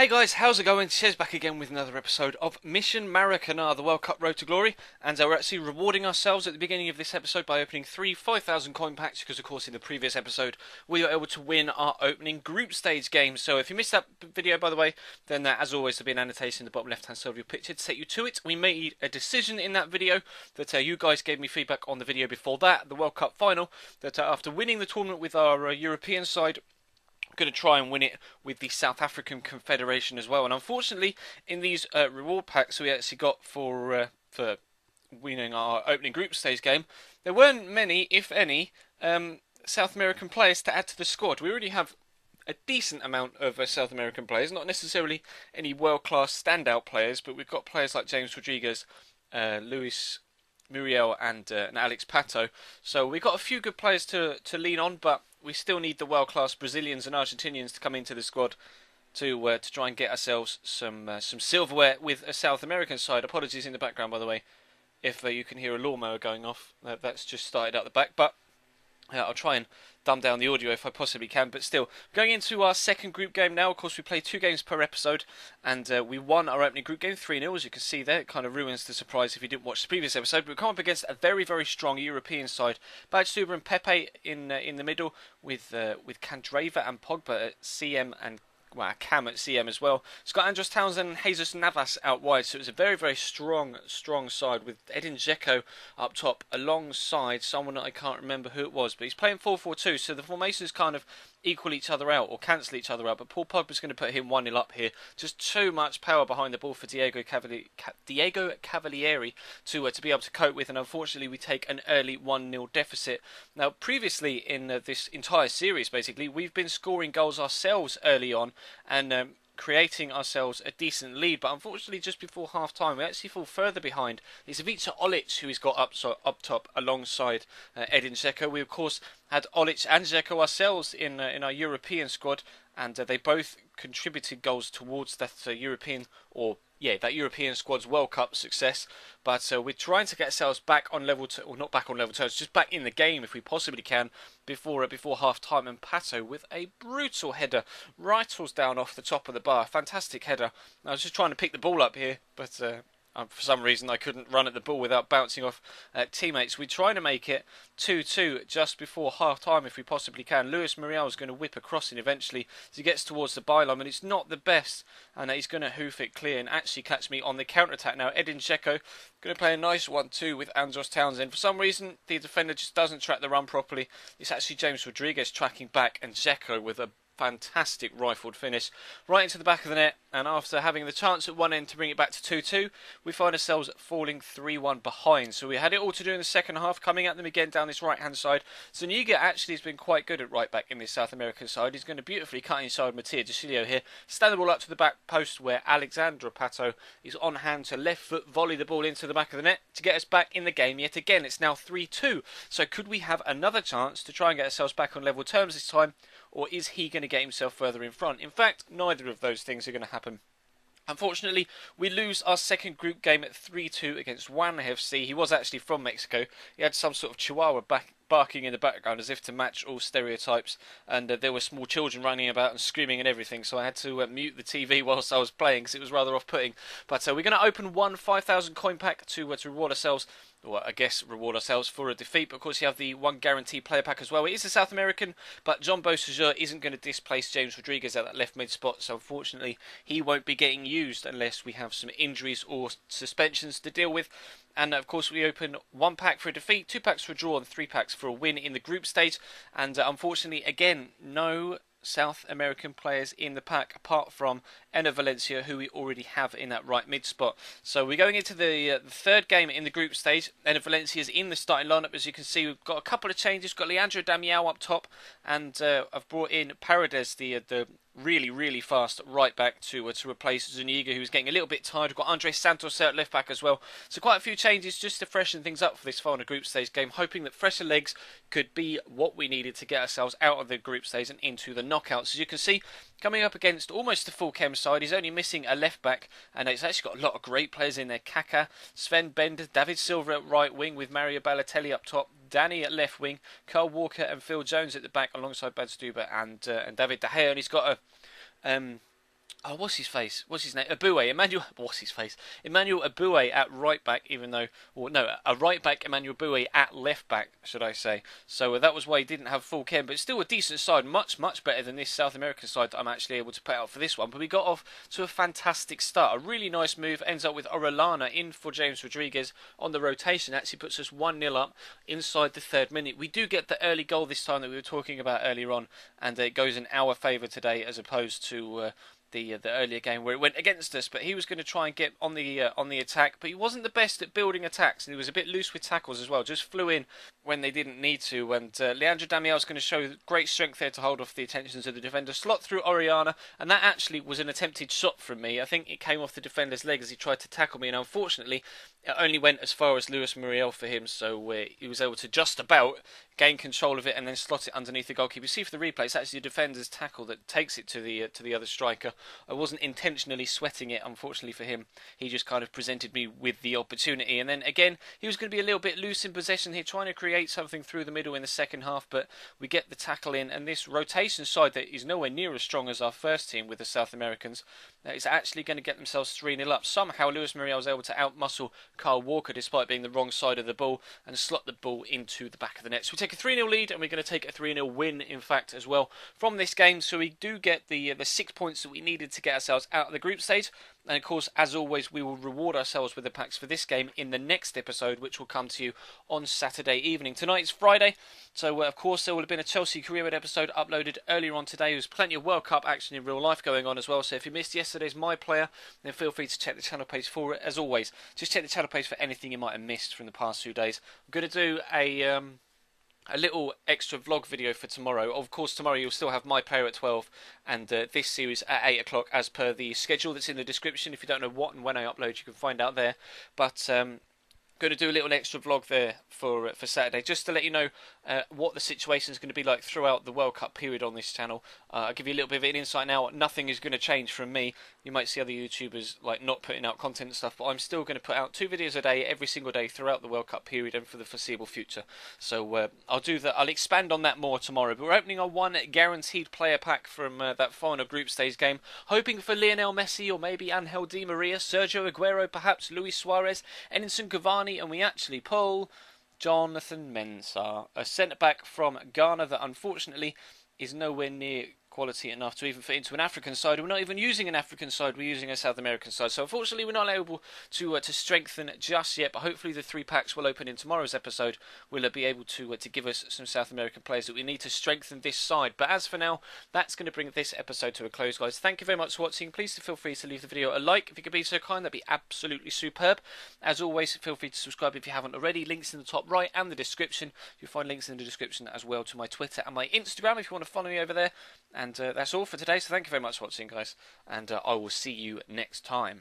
Hey guys, how's it going? Chez back again with another episode of Mission Maracana, the World Cup Road to Glory. And we're actually rewarding ourselves at the beginning of this episode by opening three 5,000 coin packs, because of course in the previous episode we were able to win our opening group stage game. So if you missed that video, by the way, then as always there'll be an annotation in the bottom left hand side of your picture to take you to it. We made a decision in that video that you guys gave me feedback on the video before that, the World Cup final, that after winning the tournament with our European side, going to try and win it with the South African Confederation as well. And unfortunately, in these reward packs we actually got for winning our opening group stage game, there weren't many, if any, South American players to add to the squad. We already have a decent amount of South American players, not necessarily any world-class standout players, but we've got players like James Rodriguez, Luis Muriel and Alex Pato. So we've got a few good players to lean on, but we still need the world-class Brazilians and Argentinians to come into the squad to try and get ourselves some silverware with a South American side. Apologies in the background, by the way, if you can hear a lawnmower going off. That's just started out the back, but I'll try and dumb down the audio if I possibly can. But still, going into our second group game now. Of course, we play 2 games per episode, and we won our opening group game 3-0, as you can see there. It kind of ruins the surprise if you didn't watch the previous episode. But we come up against a very, very strong European side. Badstuber and Pepe in the middle, with Candreva and Pogba at CM and Cam at CM as well. It's got Andros Townsend and Jesus Navas out wide, so it was a very, very strong side with Edin Dzeko up top alongside someone that I can't remember who it was, but he's playing 4-4-2, so the formations kind of equal each other out or cancel each other out. But Paul Pogba's going to put him 1-0 up here. Just too much power behind the ball for Diego Cavalieri to be able to cope with, and unfortunately we take an early 1-0 deficit. Now, previously in this entire series, basically, we've been scoring goals ourselves early on and creating ourselves a decent lead, but unfortunately just before half time we actually fall further behind. It's Ivica Olic who he's got up top alongside Edin Dzeko. We of course had Olic and Dzeko ourselves in our European squad, and they both contributed goals towards that European squad's World Cup success. But we're trying to get ourselves back on level, or not back on level terms, just back in the game if we possibly can before half time. And Pato with a brutal header, rattles down off the top of the bar. Fantastic header. I was just trying to pick the ball up here, but for some reason I couldn't run at the ball without bouncing off teammates. We're trying to make it 2-2 just before half time if we possibly can. Luis Muriel is going to whip a crossing eventually as he gets towards the byline, but it's not the best, and he's going to hoof it clear and actually catch me on the counter-attack now. Edin Dzeko going to play a nice 1-2 with Andros Townsend. For some reason the defender just doesn't track the run properly. It's actually James Rodriguez tracking back, and Dzeko with a fantastic rifled finish right into the back of the net. And after having the chance at one end to bring it back to 2-2, we find ourselves falling 3-1 behind. So we had it all to do in the second half, coming at them again down this right hand side. Zuniga actually has been quite good at right back in this South American side. He's going to beautifully cut inside Mattia Decilio here, stand the ball up to the back post where Alexandra Pato is on hand to left foot volley the ball into the back of the net to get us back in the game yet again. It's now 3-2. So could we have another chance to try and get ourselves back on level terms this time, or is he going to get himself further in front? In fact, neither of those things are going to happen. Unfortunately, we lose our second group game at 3-2 against Juan FC. He was actually from Mexico. He had some sort of chihuahua barking in the background as if to match all stereotypes, and there were small children running about and screaming and everything, so I had to mute the TV whilst I was playing because it was rather off-putting. But we're going to open one 5,000 coin pack to reward ourselves, or I guess reward ourselves for a defeat. But of course you have the one guaranteed player pack as well. It is a South American, but John Beausejour isn't going to displace James Rodriguez at that left mid spot, so unfortunately he won't be getting used unless we have some injuries or suspensions to deal with. And of course we open one pack for a defeat, 2 packs for a draw, and 3 packs for a win in the group stage. And unfortunately, again, no South American players in the pack apart from Enner Valencia, who we already have in that right mid spot. So we're going into the third game in the group stage. Enner Valencia is in the starting lineup. As you can see, we've got a couple of changes. We've got Leandro Damião up top, and I've brought in Paredes, the really fast right back to replace Zuniga, who's getting a little bit tired. We've got Andres Santos at left back as well. So quite a few changes just to freshen things up for this final group stage game, hoping that fresher legs could be what we needed to get ourselves out of the group stage and into the knockouts. As you can see, coming up against almost a full chem side, he's only missing a left back, and it's actually got a lot of great players in there. Kaká, Sven Bender, David Silva at right wing with Mario Balotelli up top, Danny at left wing, Carl Walker and Phil Jones at the back alongside Badstuber and David De Gea. And he's got Oh, what's his face? What's his name? Abue. Emmanuel. What's his face? Emmanuel Abue at right back, even though, or no, a right back Emmanuel Abue at left back, should I say? So that was why he didn't have full care, but still a decent side, much better than this South American side that I'm actually able to put out for this one. But we got off to a fantastic start, a really nice move. Ends up with Orellana in for James Rodriguez on the rotation. Actually puts us 1-0 up inside the 3rd minute. We do get the early goal this time that we were talking about earlier on, and it goes in our favour today as opposed to. The earlier game where it went against us, but he was going to try and get on the attack, but he wasn't the best at building attacks, and he was a bit loose with tackles as well. Just flew in when they didn't need to, and Leandro Damião is going to show great strength there to hold off the attentions of the defender. Slot through Oriana, and that actually was an attempted shot from me. I think it came off the defender's leg as he tried to tackle me, and unfortunately it only went as far as Luis Muriel for him, so he was able to just about gain control of it and then slot it underneath the goalkeeper. You see for the replay, it's actually the defender's tackle that takes it to the other striker. I wasn't intentionally sweating it, unfortunately for him. He just kind of presented me with the opportunity, and then again he was going to be a little bit loose in possession here, trying to create something through the middle in the second half, but we get the tackle in, and this rotation side that is nowhere near as strong as our first team with the South Americans is actually going to get themselves 3-0 up. Somehow Luis Muriel was able to outmuscle Kyle Walker despite being the wrong side of the ball and slot the ball into the back of the net. So we take a 3-0 lead, and we're going to take a 3-0 win in fact as well from this game, so we do get the 6 points that we needed to get ourselves out of the group stage. And of course, as always, we will reward ourselves with the packs for this game in the next episode, which will come to you on Saturday evening. Tonight's Friday, so of course there will have been a Chelsea career mode episode uploaded earlier on today. There's plenty of World Cup action in real life going on as well, so if you missed yesterday's My Player, then feel free to check the channel page for it. As always, just check the channel page for anything you might have missed from the past few days. I'm going to do a little extra vlog video for tomorrow. Of course, tomorrow you'll still have My Player at 12 and this series at 8 o'clock as per the schedule that's in the description. If you don't know what and when I upload, you can find out there. But going to do a little extra vlog there for Saturday, just to let you know what the situation is going to be like throughout the World Cup period on this channel. I'll give you a little bit of an insight now. Nothing is going to change from me. You might see other YouTubers like not putting out content and stuff, but I'm still going to put out 2 videos a day every single day throughout the World Cup period and for the foreseeable future. So I'll do that. I'll expand on that more tomorrow. But we're opening our 1 guaranteed player pack from that final group stage game, hoping for Lionel Messi or maybe Angel Di Maria, Sergio Aguero, perhaps Luis Suarez, Edinson Cavani, and we actually pull Jonathan Mensah, a centre-back from Ghana that unfortunately is nowhere near quality enough to even fit into an African side. We're not even using an African side, we're using a South American side. So unfortunately we're not able to strengthen just yet, but hopefully the 3 packs will open in tomorrow's episode. Will be able to give us some South American players that we need to strengthen this side. But as for now, that's going to bring this episode to a close, guys. Thank you very much for watching. Please feel free to leave the video a like if you could be so kind. That'd be absolutely superb. As always, feel free to subscribe if you haven't already. Links in the top right and the description. You'll find links in the description as well to my Twitter and my Instagram if you want to follow me over there. And that's all for today, so thank you very much for watching, guys, and I will see you next time.